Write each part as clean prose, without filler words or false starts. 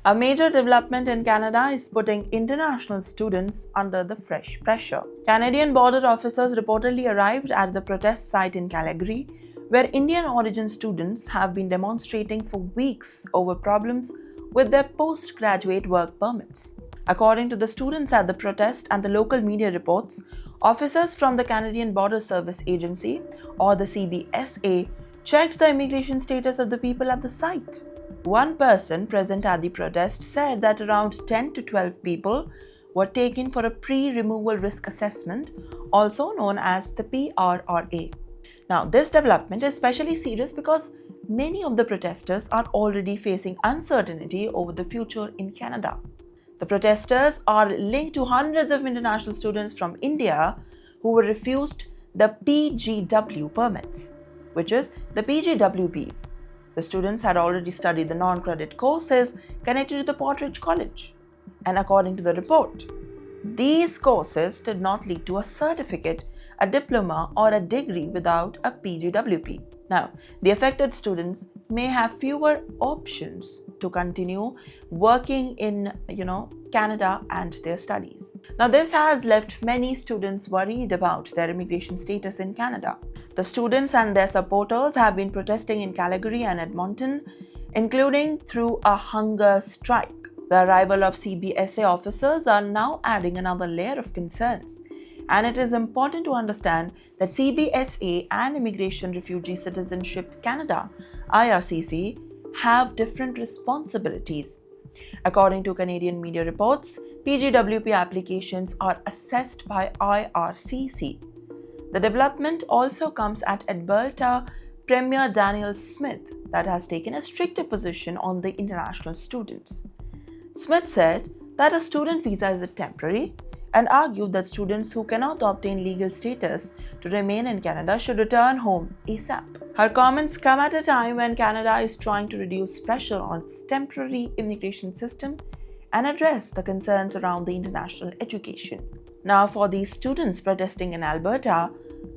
A major development in Canada is putting international students under the fresh pressure. Canadian border officers reportedly arrived at the protest site in Calgary, where Indian origin students have been demonstrating for weeks over problems with their postgraduate work permits. According to the students at the protest and the local media reports, officers from the Canadian Border Service Agency, or the CBSA, checked the immigration status of the people at the site. One person present at the protest said that around 10 to 12 people were taken for a pre-removal risk assessment, also known as the PRRA. Now, this development is especially serious because many of the protesters are already facing uncertainty over the future in Canada. The protesters are linked to hundreds of international students from India who were refused the PGW permits, which is the PGWPs. The students had already studied the non-credit courses connected to the Portage College. And according to the report, these courses did not lead to a certificate, a diploma, or a degree without a PGWP. Now, the affected students may have fewer options to continue working in, Canada and their studies. Now, this has left many students worried about their immigration status in Canada. The students and their supporters have been protesting in Calgary and Edmonton, including through a hunger strike. The arrival of CBSA officers are now adding another layer of concerns. And it is important to understand that CBSA and Immigration Refugee Citizenship Canada, IRCC, have different responsibilities. According to Canadian media reports, PGWP applications are assessed by IRCC. The development also comes at Alberta Premier Daniel Smith, that has taken a stricter position on the international students. Smith said that a student visa is temporary and argued that students who cannot obtain legal status to remain in Canada should return home ASAP. Her comments come at a time when Canada is trying to reduce pressure on its temporary immigration system and address the concerns around the international education. Now, for these students protesting in Alberta,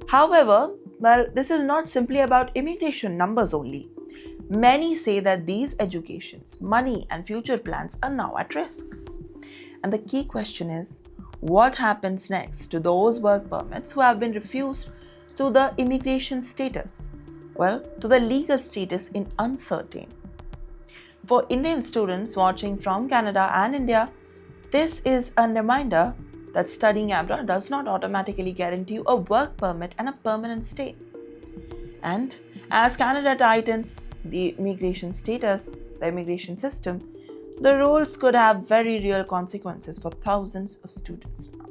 however, this is not simply about immigration numbers only. Many say that these educations, money, and future plans are now at risk. And the key question is, what happens next to those work permits who have been refused to the immigration status? Well, to the legal status in uncertain. For Indian students watching from Canada and India, this is a reminder that studying abroad does not automatically guarantee you a work permit and a permanent stay. And as Canada tightens the immigration status, the immigration system, the rules could have very real consequences for thousands of students now.